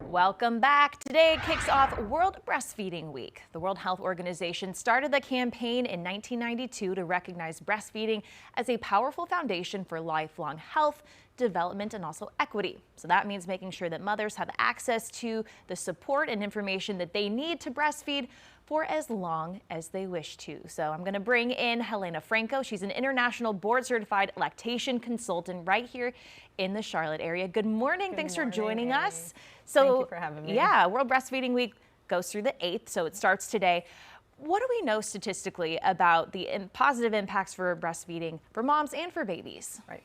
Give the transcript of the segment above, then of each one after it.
Welcome back. Today kicks off World Breastfeeding Week. The World Health Organization started the campaign in 1992 to recognize breastfeeding as a powerful foundation for lifelong health, development, and also equity. So that means making sure that mothers have access to the support and information that they need to breastfeed for as long as they wish to. So I'm going to bring in Helena Franco. She's an international board-certified lactation consultant right here in the Charlotte area. Good morning. Thanks for joining us. So, thank you for having me. Yeah, World Breastfeeding Week goes through the 8th, so it starts today. What do we know statistically about the positive impacts for breastfeeding for moms and for babies? Right.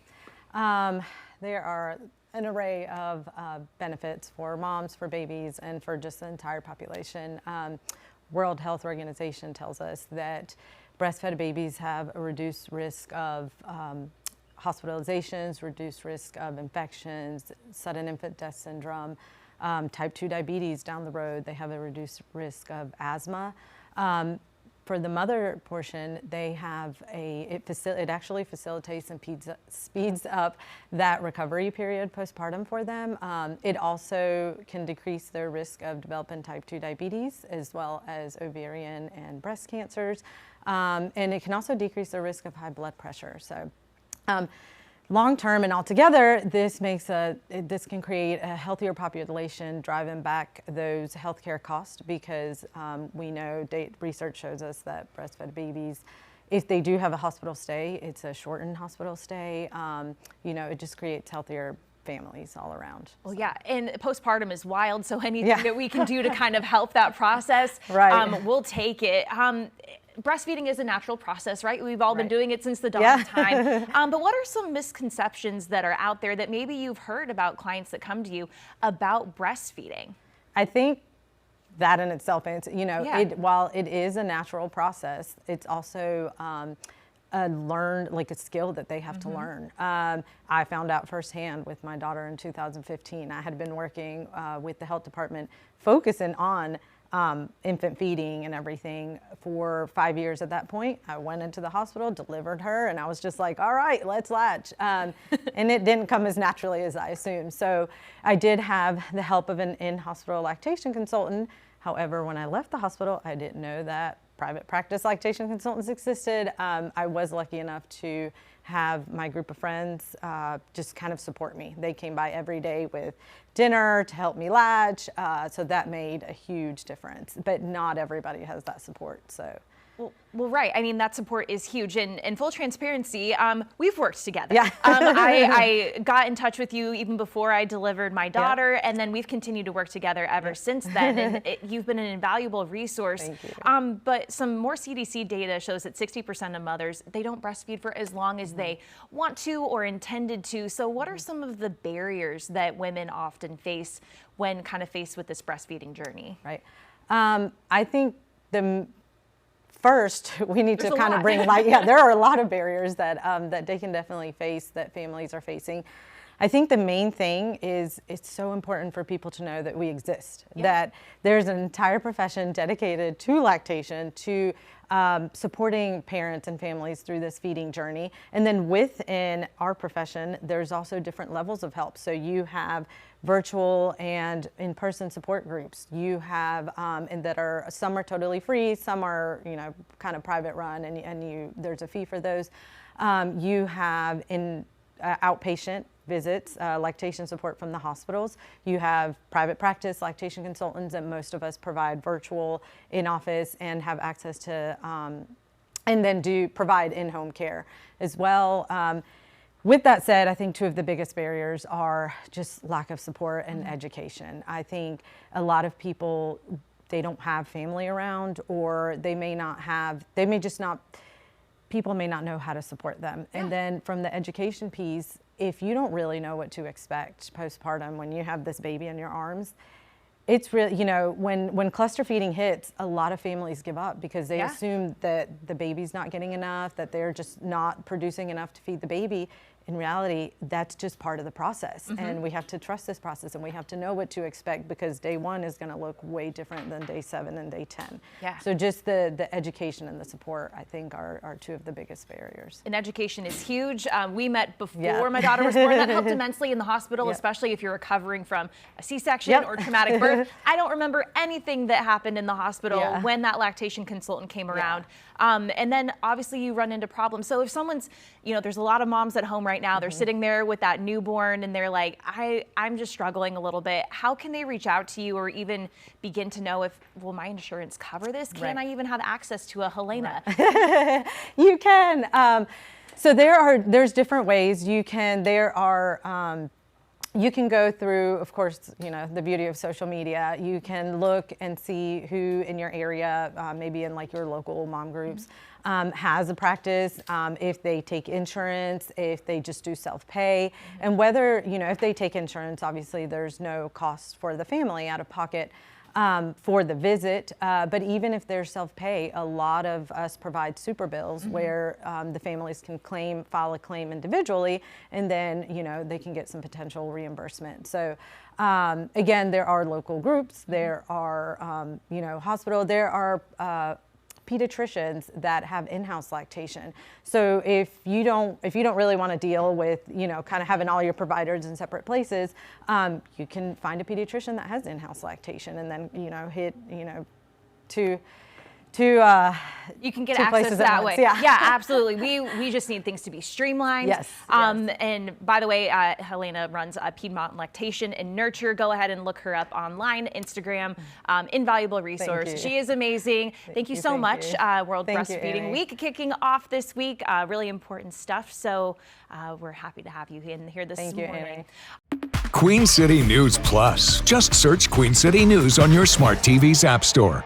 There are an array of benefits for moms, for babies, and for just the entire population. World Health Organization tells us that breastfed babies have a reduced risk of hospitalizations, reduced risk of infections, sudden infant death syndrome, type 2 diabetes down the road. They have a reduced risk of asthma. For the mother portion, they have it actually facilitates and speeds up that recovery period postpartum for them. It also can decrease their risk of developing type 2 diabetes as well as ovarian and breast cancers. And it can also decrease their risk of high blood pressure. So long term and altogether, this can create a healthier population, driving back those healthcare costs, because we know research shows us that breastfed babies, if they do have a hospital stay, it's a shortened hospital stay. It just creates healthier families all around. Well, yeah, and postpartum is wild, so anything that we can do to kind of help that process, right. We'll take it. Breastfeeding is a natural process, right? We've all been doing it since the dawn of time. But what are some misconceptions that are out there that maybe you've heard about clients that come to you about breastfeeding? I think that in itself, while it is a natural process, it's also a skill that they have to learn. I found out firsthand with my daughter in 2015. I had been working with the health department focusing on infant feeding and everything for 5 years at that point. I went into the hospital, delivered her, and I was just like, all right, let's latch. And it didn't come as naturally as I assumed. So I did have the help of an in-hospital lactation consultant. However, when I left the hospital, I didn't know that private practice lactation consultants existed. I was lucky enough to have my group of friends just kind of support me. They came by every day with dinner to help me latch, so that made a huge difference. But not everybody has that support. So. Well, right. I mean, that support is huge. And in full transparency, we've worked together. Yeah. I got in touch with you even before I delivered my daughter, and then we've continued to work together ever since then. And you've been an invaluable resource. Thank you. But some more CDC data shows that 60% of mothers, they don't breastfeed for as long as they want to or intended to. So what are some of the barriers that women often face when kind of faced with this breastfeeding journey? Right. I think first, we need to kind of bring light. Yeah, there are a lot of barriers that they can definitely face, that families are facing. I think the main thing is it's so important for people to know that we exist, that there's an entire profession dedicated to lactation, to supporting parents and families through this feeding journey. And then within our profession, there's also different levels of help. So you have virtual and in-person support groups. You have, and that are, some are totally free, some are, kind of private run, and there's a fee for those. You have outpatient visits, lactation support from the hospitals. You have private practice lactation consultants, and most of us provide virtual, in-office, and have access to, and then provide in-home care as well. With that said, I think two of the biggest barriers are just lack of support and education. I think a lot of people, they don't have family around, or people may not know how to support them. And then from the education piece, if you don't really know what to expect postpartum when you have this baby in your arms, it's really, when cluster feeding hits, a lot of families give up because they assume that the baby's not getting enough, that they're just not producing enough to feed the baby. in reality, that's just part of the process. And we have to trust this process, and we have to know what to expect, because day 1 is going to look way different than day 7 and day 10. Yeah. So just the education and the support, I think, are 2 of the biggest barriers. And education is huge. We met before my daughter was born. That helped immensely in the hospital, especially if you're recovering from a C-section or traumatic birth. I don't remember anything that happened in the hospital when that lactation consultant came around. And then obviously you run into problems. So if someone's, there's a lot of moms at home right now, they're sitting there with that newborn and they're like, I'm just struggling a little bit. How can they reach out to you, or even begin to know if, will my insurance cover this? Can I even have access to a Helena? You can. So there's different ways you can. You can go through, of course, the beauty of social media. You can look and see who in your area, maybe in like your local mom groups, has a practice, if they take insurance, if they just do self-pay, and whether, if they take insurance, obviously there's no cost for the family out of pocket for the visit, but even if they're self-pay, a lot of us provide super bills where the families can file a claim individually, and then they can get some potential reimbursement. So again, there are local groups, there are hospital, there are pediatricians that have in-house lactation. So if you don't really want to deal with kind of having all your providers in separate places, you can find a pediatrician that has in-house lactation, and then hit you can get access that way. Yeah, absolutely. We just need things to be streamlined. Yes. And by the way, Helena runs Piedmont Lactation and Nurture. Go ahead and look her up online, Instagram. Invaluable resource. She is amazing. Thank you so much. World Breastfeeding Week kicking off this week. Really important stuff. So we're happy to have you in here this morning. Queen City News Plus. Just search Queen City News on your smart TV's app store.